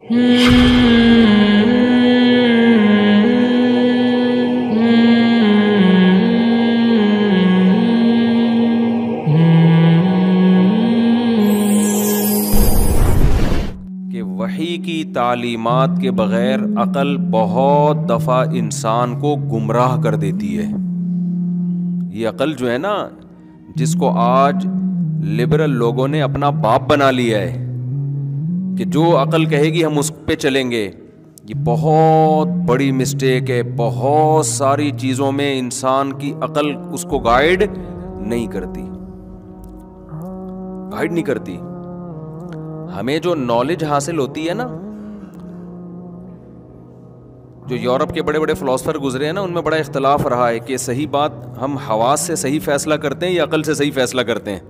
کہ وحی کی تعلیمات کے بغیر عقل بہت دفعہ انسان کو گمراہ کر دیتی ہے. یہ عقل جو ہے نا، جس کو آج لبرل لوگوں نے اپنا باپ بنا لیا ہے کہ جو عقل کہے گی ہم اس پہ چلیں گے، یہ بہت بڑی مسٹیک ہے. بہت ساری چیزوں میں انسان کی عقل اس کو گائیڈ نہیں کرتی. ہمیں جو نالج حاصل ہوتی ہے نا، جو یورپ کے بڑے بڑے فلاسفر گزرے ہیں نا، ان میں بڑا اختلاف رہا ہے کہ صحیح بات ہم حواس سے صحیح فیصلہ کرتے ہیں یا عقل سے صحیح فیصلہ کرتے ہیں.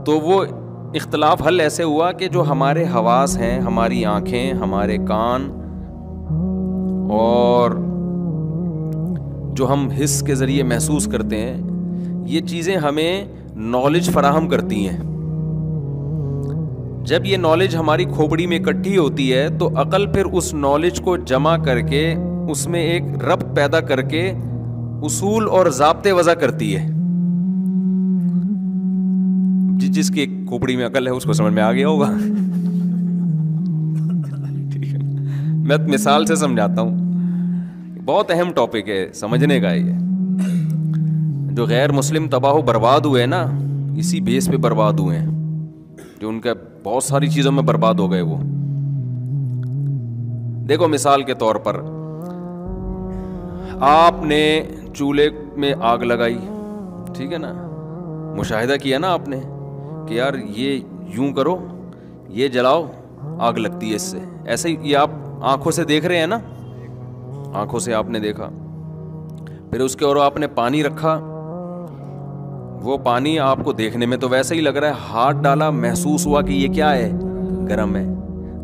تو وہ اختلاف حل ایسے ہوا کہ جو ہمارے حواس ہیں، ہماری آنکھیں، ہمارے کان، اور جو ہم حس کے ذریعے محسوس کرتے ہیں، یہ چیزیں ہمیں نالج فراہم کرتی ہیں. جب یہ نالج ہماری کھوپڑی میں اکٹھی ہوتی ہے تو عقل پھر اس نالج کو جمع کر کے اس میں ایک ربط پیدا کر کے اصول اور ضابطے وضع کرتی ہے. جس کی کھوپڑی میں عقل ہے اس کو سمجھ میں آ گیا ہوگا. ٹھیک ہے، میں مثال سے سمجھاتا ہوں. بہت اہم ٹاپک ہے سمجھنے کا. یہ جو غیر مسلم تباہ و برباد ہوئے نا، اسی بیس پہ برباد ہوئے ہیں. جو ان کا بہت ساری چیزوں میں برباد ہو گئے. وہ دیکھو، مثال کے طور پر آپ نے چولہے میں آگ لگائی، ٹھیک ہے نا، مشاہدہ کیا نا آپ نے کہ یار یہ یوں کرو، یہ جلاؤ، آگ لگتی ہے اس سے. ایسے ہی یہ آپ آنکھوں سے دیکھ رہے ہیں نا، آنکھوں سے آپ نے دیکھا. پھر اس کے اور آپ نے پانی رکھا، وہ پانی آپ کو دیکھنے میں تو ویسے ہی لگ رہا ہے، ہاتھ ڈالا، محسوس ہوا کہ یہ کیا ہے، گرم ہے.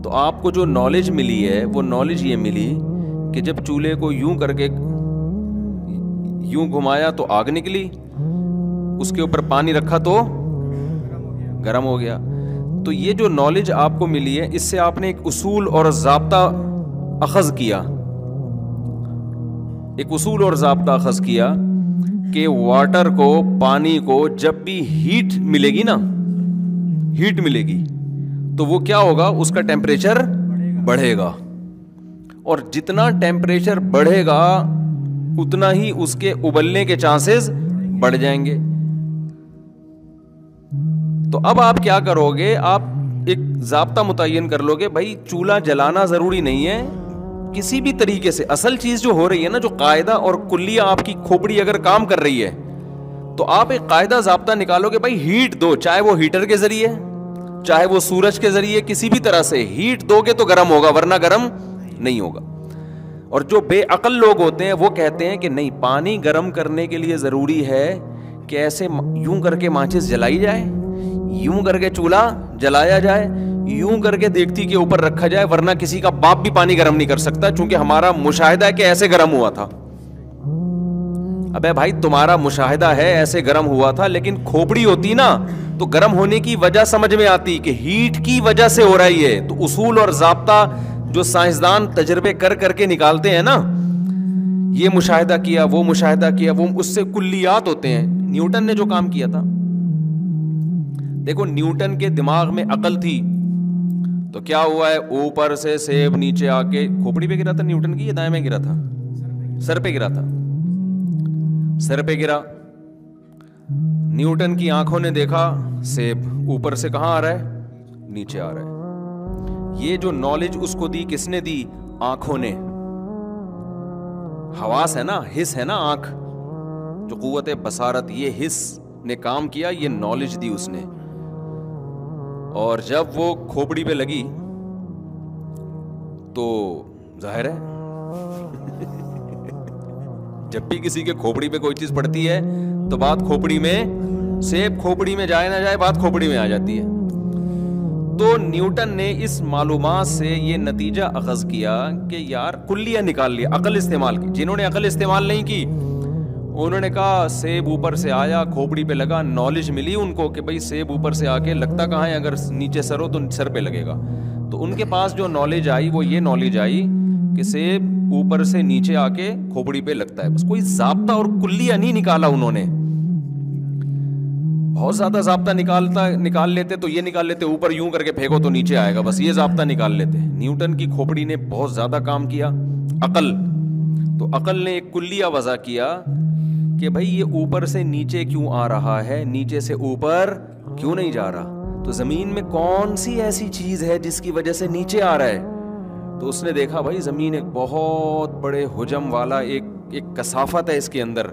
تو آپ کو جو نالج ملی ہے وہ نالج یہ ملی کہ جب چولہے کو یوں کر کے یوں گھمایا تو آگ نکلی، اس کے اوپر پانی رکھا تو گرم ہو گیا. تو یہ جو نالج آپ کو ملی ہے، اس سے آپ نے ایک اصول اور ضابطہ اخذ کیا. ایک اصول اور ضابطہ اخذ کیا کہ واٹر کو، پانی کو جب بھی ہیٹ ملے گی نا، ہیٹ ملے گی تو وہ کیا ہوگا، اس کا ٹیمپریچر بڑھے گا. اور جتنا ٹیمپریچر بڑھے گا اتنا ہی اس کے ابلنے کے چانسز بڑھ جائیں گے. تو اب آپ کیا کرو گے، آپ ایک ضابطہ متعین کر لو گے، بھائی چولہا جلانا ضروری نہیں ہے کسی بھی طریقے سے. اصل چیز جو ہو رہی ہے نا، جو قاعدہ اور کلیہ آپ کی کھوپڑی اگر کام کر رہی ہے تو آپ ایک قاعدہ ضابطہ نکالو گے، بھائی ہیٹ دو، چاہے وہ ہیٹر کے ذریعے، چاہے وہ سورج کے ذریعے، کسی بھی طرح سے ہیٹ دو گے تو گرم ہوگا، ورنہ گرم نہیں ہوگا. اور جو بے عقل لوگ ہوتے ہیں وہ کہتے ہیں کہ نہیں، پانی گرم کرنے کے لیے ضروری ہے کہ ایسے یوں کر کے ماچس جلائی جائے، یوں کر کے چولہا جلایا جائے، یوں کر کے دیگچی کے اوپر رکھا جائے، ورنہ کسی کا باپ بھی پانی گرم نہیں کر سکتا، چونکہ ہمارا مشاہدہ ہے کہ ایسے گرم ہوا تھا. ابے بھائی تمہارا مشاہدہ ہے ایسے گرم ہوا تھا، لیکن کھوپڑی ہوتی نا تو گرم ہونے کی وجہ سمجھ میں آتی کہ ہیٹ کی وجہ سے ہو رہی ہے. تو اصول اور ضابطہ جو سائنسدان تجربے کر کر کے نکالتے ہیں نا، یہ مشاہدہ کیا، وہ مشاہدہ کیا، وہ اس سے کلیات ہوتے ہیں. نیوٹن نے جو کام کیا تھا، دیکھو نیوٹن کے دماغ میں عقل تھی تو کیا ہوا ہے، اوپر سے سیب نیچے آ کے کھوپڑی پہ گرا تھا نیوٹن کی، یا دائیں میں گرا تھا، سر پہ گرا تھا، سر پہ گرا. نیوٹن کی آنکھوں نے دیکھا سیب اوپر سے کہاں آ رہا ہے، نیچے آ رہا ہے. یہ جو نالج اس کو دی، کس نے دی، آنکھوں نے. حواس ہے نا، حس ہے نا، آنکھ جو قوت بصارت، یہ حس نے کام کیا، یہ نالج دی اس نے. اور جب وہ کھوپڑی پہ لگی تو ظاہر ہے جب بھی کسی کے کھوپڑی پہ کوئی چیز پڑتی ہے تو بات کھوپڑی میں، سیب کھوپڑی میں جائے نہ جائے، بات کھوپڑی میں آ جاتی ہے. تو نیوٹن نے اس معلومات سے یہ نتیجہ اخذ کیا کہ یار کلیہ نکال لیا، عقل استعمال کی. جنہوں نے عقل استعمال نہیں کی انہوں نے کہا سیب اوپر سے آیا, کھوپڑی پہ لگا, نالج ملی ان کو کہ بھائی سیب اوپر سے آ کے لگتا کہاں ہے, اگر نیچے سر ہو تو سر پہ لگے گا. تو ان کے پاس جو نالج آئی وہ یہ نالج آئی کہ سیب اوپر سے نیچے آ کے کھوپڑی پہ لگتا ہے. بس کوئی ضابطہ اور کلیہ نہیں نکالا انہوں نے. بہت زیادہ ضابطہ نکال لیتے تو یہ نکال لیتے اوپر یوں کر کے پھینکو تو نیچے آئے گا, بس یہ ضابطہ نکال لیتے. نیوٹن کی کھوپڑی نے بہت زیادہ کام کیا, عقل. تو عقل نے ایک کلیہ وضع کیا کہ بھائی یہ اوپر سے نیچے کیوں آ رہا ہے, نیچے سے اوپر کیوں نہیں جا رہا, تو زمین میں کون سی ایسی چیز ہے جس کی وجہ سے نیچے آ رہا ہے. تو اس نے دیکھا بھائی زمین ایک بہت بڑے حجم والا ایک کثافت ہے اس کے اندر.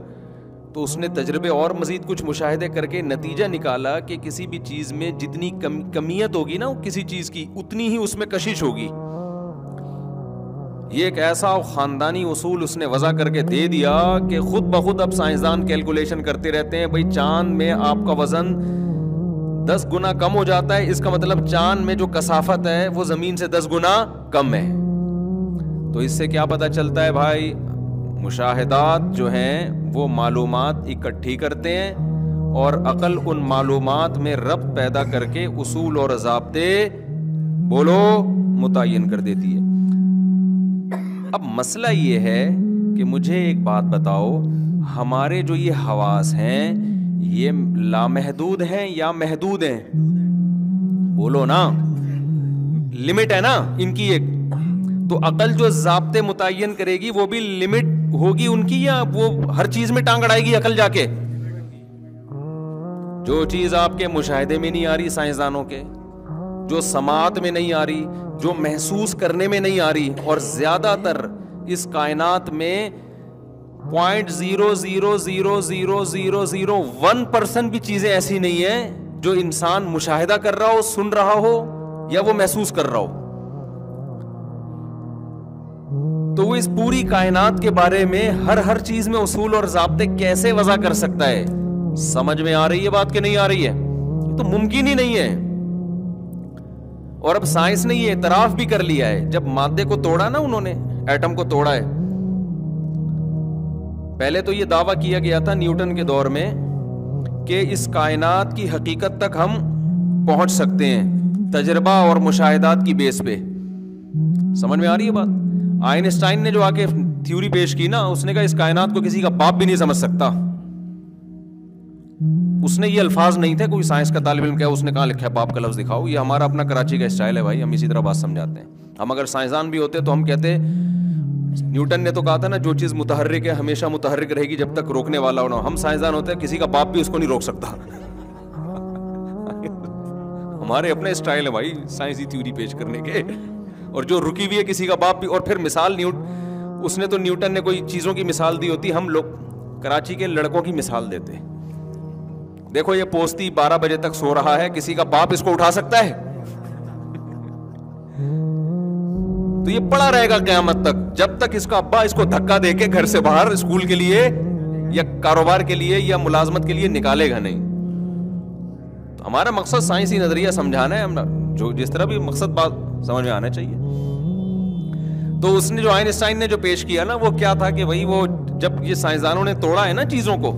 تو اس نے تجربے اور مزید کچھ مشاہدے کر کے نتیجہ نکالا کہ کسی بھی چیز میں جتنی کمیت ہوگی نا کسی چیز کی, اتنی ہی اس میں کشش ہوگی. یہ ایک ایسا خاندانی اصول اس نے وضع کر کے دے دیا کہ خود بخود اب سائنسدان کیلکولیشن کرتے رہتے ہیں. بھائی چاند میں آپ کا وزن 10 گنا کم ہو جاتا ہے, اس کا مطلب چاند میں جو کثافت ہے وہ زمین سے 10 گنا کم ہے. تو اس سے کیا پتہ چلتا ہے بھائی, مشاہدات جو ہیں وہ معلومات اکٹھی کرتے ہیں اور عقل ان معلومات میں ربط پیدا کر کے اصول اور ضابطے بولو متعین کر دیتی ہے. اب مسئلہ یہ ہے کہ مجھے ایک بات بتاؤ, ہمارے جو یہ حواس ہیں یہ لامحدود ہیں یا محدود ہیں؟ بولو نا, لمٹ ہے نا ان کی ایک. تو عقل جو ضابطے متعین کرے گی وہ بھی لمٹ ہوگی ان کی, یا وہ ہر چیز میں ٹانگ اڑائے گی عقل جا کے؟ جو چیز آپ کے مشاہدے میں نہیں آ رہی سائنسدانوں کے, جو سماعت میں نہیں آ رہی, جو محسوس کرنے میں نہیں آ رہی, اور زیادہ تر اس کائنات میں 0.0000001% بھی چیزیں ایسی نہیں ہیں جو انسان مشاہدہ کر رہا ہو, سن رہا ہو یا وہ محسوس کر رہا ہو. تو وہ اس پوری کائنات کے بارے میں ہر چیز میں اصول اور ضابطے کیسے وضع کر سکتا ہے؟ سمجھ میں آ رہی ہے بات کہ نہیں آ رہی ہے؟ یہ تو ممکن ہی نہیں ہے. اور اب سائنس نے یہ اعتراف بھی کر لیا ہے. جب مادے کو توڑا نا انہوں نے, ایٹم کو توڑا ہے, پہلے تو یہ دعویٰ کیا گیا تھا نیوٹن کے دور میں کہ اس کائنات کی حقیقت تک ہم پہنچ سکتے ہیں تجربہ اور مشاہدات کی بیس پہ. سمجھ میں آ رہی ہے بات؟ آئنسٹائن نے جو آ کے تھیوری پیش کی نا, اس نے کہا اس کائنات کو کسی کا باپ بھی نہیں سمجھ سکتا. اس نے یہ الفاظ نہیں تھے, کوئی سائنس کا طالب علم کیا اس نے کہاں لکھا ہے باپ کا لفظ دکھاؤ. یہ ہمارا اپنا کراچی کا اسٹائل ہے بھائی, ہم اسی طرح بات سمجھاتے ہیں. ہم اگر سائنسدان بھی ہوتے تو ہم کہتے, نیوٹن نے تو کہا تھا نا جو چیز متحرک ہے ہمیشہ متحرک رہے گی جب تک روکنے والا ہونا. ہم سائنسدان ہوتے ہیں کسی کا باپ بھی اس کو نہیں روک سکتا. ہمارے اپنے اسٹائل ہے بھائی سائنسی تھیوری پیش کرنے کے, اور جو رکی ہوئی ہے کسی کا باپ بھی. اور پھر مثال اس نے تو نیوٹن نے کوئی چیزوں کی مثال دی ہوتی, ہم لوگ کراچی کے لڑکوں کی مثال دیتے. دیکھو یہ پوستی 12 بجے تک سو رہا ہے, کسی کا باپ اس کو اٹھا سکتا ہے؟ تو یہ پڑا رہے گا قیامت تک, جب تک اس کا ابا اس کو دھکا دے کے گھر سے باہر اسکول کے لیے یا کاروبار کے لیے یا ملازمت کے لیے نکالے گا نہیں. تو ہمارا مقصد سائنسی نظریہ سمجھانا ہے, ہم جو جس طرح بھی مقصد بات سمجھ میں آنا چاہیے. تو اس نے جو آئنسٹائن نے جو پیش کیا نا وہ کیا تھا کہ بھائی وہ جب یہ سائنسدانوں نے توڑا ہے نا چیزوں کو,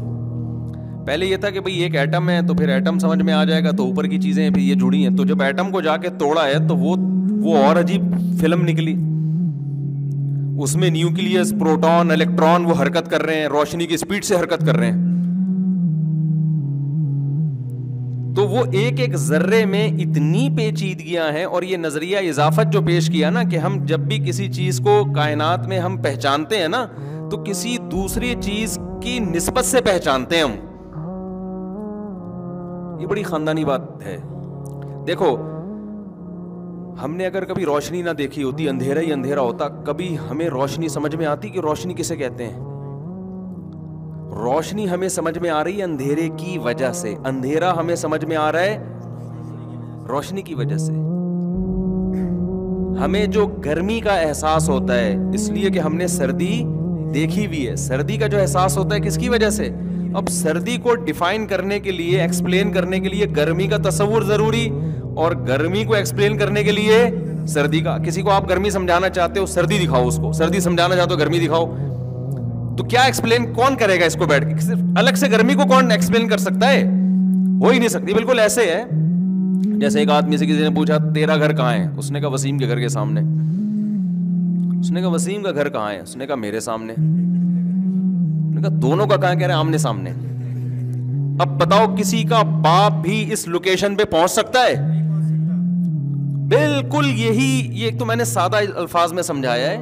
پہلے یہ تھا کہ بھئی ایک ایٹم ہے تو پھر ایٹم سمجھ میں آ جائے گا تو اوپر کی چیزیں پھر یہ جڑی ہیں. تو جب ایٹم کو جا کے توڑا ہے تو وہ اور عجیب فلم نکلی. اس میں نیوکلیس, پروٹون, الیکٹران وہ حرکت کر رہے ہیں, روشنی کی سپیڈ سے حرکت کر رہے ہیں. تو وہ ایک ذرے میں اتنی پیچیدگیاں ہیں. اور یہ نظریہ اضافت جو پیش کیا نا کہ ہم جب بھی کسی چیز کو کائنات میں ہم پہچانتے ہیں نا تو کسی دوسری چیز کی نسبت سے پہچانتے ہیں ہم. یہ بڑی خاندانی بات ہے. دیکھو ہم نے اگر کبھی روشنی نہ دیکھی ہوتی, اندھیرا ہی اندھیرا ہوتا, کبھی ہمیں روشنی سمجھ میں آتی کہ روشنی کسے کہتے ہیں؟ روشنی ہمیں سمجھ میں آ رہی ہے اندھیرے کی وجہ سے, اندھیرا ہمیں سمجھ میں آ رہا ہے روشنی کی وجہ سے. ہمیں جو گرمی کا احساس ہوتا ہے اس لیے کہ ہم نے سردی دیکھی بھی ہے. سردی کا جو احساس ہوتا ہے کس کی وجہ سے؟ اب سردی کو ڈیفائن کرنے کے لیے, ایکسپلین کرنے کے لیے گرمی کا تصور ضروری, اور گرمی کو ایکسپلین کرنے کے لیے سردی کا. کسی کو آپ گرمی سمجھانا چاہتے ہو سردی دکھاؤ, اس کو سردی سمجھانا چاہتے ہو گرمی دکھاؤ. تو کیا ایکسپلین کون کرے گا اس کو بیٹھ کے؟ صرف الگ سے گرمی کو کون ایکسپلین کر سکتا ہے؟ ہو ہی نہیں سکتی. بالکل ایسے ہے جیسے ایک آدمی سے کسی نے پوچھا تیرا گھر کہاں ہے؟ اس نے کہا وسیم کے گھر کے سامنے. اس نے کہا وسیم کا گھر کہاں ہے؟ اس نے کہا میرے سامنے. نے کہا دونوں کا کہاں؟ کہہ رہے آمنے سامنے. اب بتاؤ کسی کا باپ بھی اس لوکیشن پہ پہنچ سکتا ہے؟ بالکل یہی. یہ تو میں نے سادہ الفاظ میں سمجھایا ہے.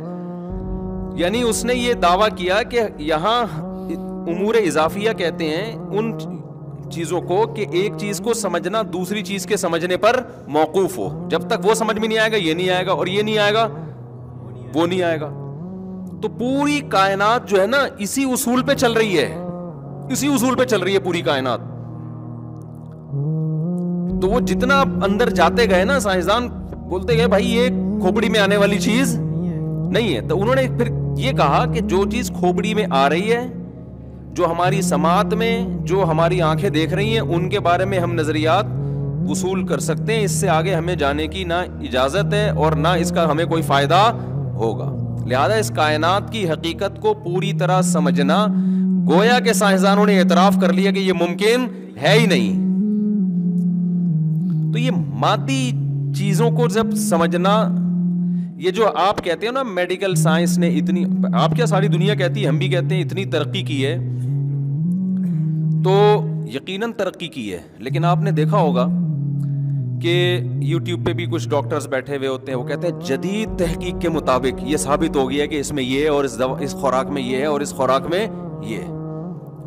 یعنی اس نے یہ دعویٰ کیا کہ یہاں امور اضافیہ کہتے ہیں ان چیزوں کو کہ ایک چیز کو سمجھنا دوسری چیز کے سمجھنے پر موقوف ہو. جب تک وہ سمجھ میں نہیں آئے گا یہ نہیں آئے گا, اور یہ نہیں آئے گا وہ نہیں آئے گا. تو پوری کائنات جو ہے نا اسی اصول پہ چل رہی ہے, اسی اصول پہ چل رہی ہے پوری کائنات. تو وہ جتنا اندر جاتے گئے نا سائنسدان بولتے گئے بھائی یہ کھوپڑی میں آنے والی چیز نہیں ہے. تو انہوں نے پھر یہ کہا کہ جو چیز کھوپڑی میں آ رہی ہے, جو ہماری سماعت میں, جو ہماری آنکھیں دیکھ رہی ہیں, ان کے بارے میں ہم نظریات وصول کر سکتے ہیں. اس سے آگے ہمیں جانے کی نہ اجازت ہے اور نہ اس کا ہمیں کوئی فائدہ ہوگا. لہذا اس کائنات کی حقیقت کو پوری طرح سمجھنا گویا کہ سائنسدانوں نے اعتراف کر لیا کہ یہ ممکن ہے ہی نہیں. تو یہ مادی چیزوں کو جب سمجھنا, یہ جو آپ کہتے ہیں نا میڈیکل سائنس نے اتنی, آپ کیا ساری دنیا کہتی ہے, ہم بھی کہتے ہیں اتنی ترقی کی ہے, تو یقیناً ترقی کی ہے. لیکن آپ نے دیکھا ہوگا کہ یوٹیوب پہ بھی کچھ ڈاکٹرز بیٹھے ہوئے ہوتے ہیں, وہ کہتے ہیں جدید تحقیق کے مطابق یہ ثابت ہو گیا کہ اس میں یہ ہے, اور اس خوراک میں یہ ہے, اور اس خوراک میں یہ ہے.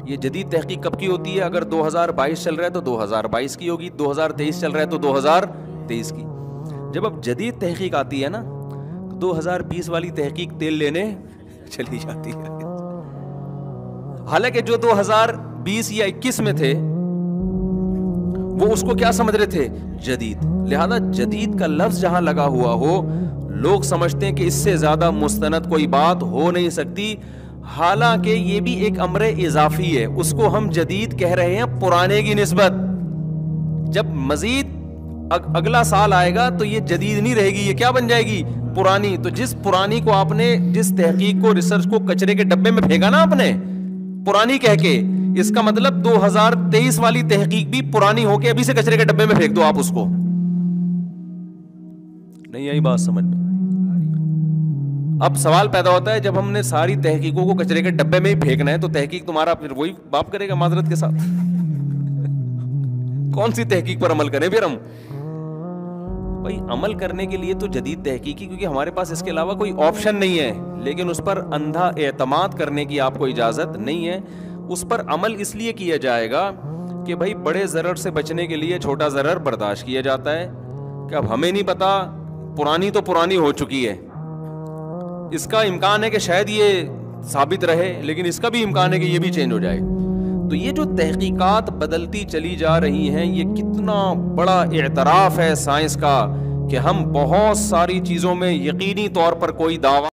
یہ جدید تحقیق کب کی ہوتی ہے؟ اگر 2022 چل رہا ہے تو 2022 کی ہوگی, 2023 چل رہا ہے تو 2023 کی. جب اب جدید تحقیق آتی ہے نا تو 2020 والی تحقیق تیل لینے چلی جاتی ہے. حالانکہ جو 2020 یا 21 میں تھے وہ اس کو کیا سمجھ رہے تھے؟ جدید. لہذا جدید کا لفظ جہاں لگا ہوا ہو لوگ سمجھتے ہیں کہ اس سے زیادہ مستند کوئی بات ہو نہیں سکتی. حالانکہ یہ بھی ایک امر اضافی ہے, اس کو ہم جدید کہہ رہے ہیں پرانے کی نسبت. جب مزید اگلا سال آئے گا تو یہ جدید نہیں رہے گی, یہ کیا بن جائے گی؟ پرانی. تو جس پرانی کو آپ نے, جس تحقیق کو, ریسرچ کو کچرے کے ڈبے میں پھینکا نا آپ نے پرانی کہہ کے, اس کا مطلب 2023 والی تحقیق بھی پرانی ہو کے ابھی سے کچرے کے ڈبے میں پھینک دو آپ اس کو. نہیں آئی بات سمجھ میں؟ اب سوال پیدا ہوتا ہے جب ہم نے ساری تحقیقوں کو کچرے کے ڈبے میں ہی پھینکنا ہے تو تحقیق تمہارا پھر وہی باپ کرے گا معذرت کے ساتھ. کون سی تحقیق پر عمل کریں پھر ہم؟ بھائی عمل کرنے کے لیے تو جدید تحقیقی, کیونکہ ہمارے پاس اس کے علاوہ کوئی آپشن نہیں ہے, لیکن اس پر اندھا اعتماد کرنے کی آپ کو اجازت نہیں ہے. اس پر عمل اس لیے کیا جائے گا کہ بھائی بڑے ضرر سے بچنے کے لیے چھوٹا ضرر برداشت کیا جاتا ہے. کہ اب ہمیں نہیں پتا, پرانی تو پرانی ہو چکی ہے, اس کا امکان ہے کہ شاید یہ ثابت رہے, لیکن اس کا بھی امکان ہے کہ یہ بھی چینج ہو جائے. تو یہ جو تحقیقات بدلتی چلی جا رہی ہیں, یہ کتنا بڑا اعتراف ہے سائنس کا کہ ہم بہت ساری چیزوں میں یقینی طور پر کوئی دعویٰ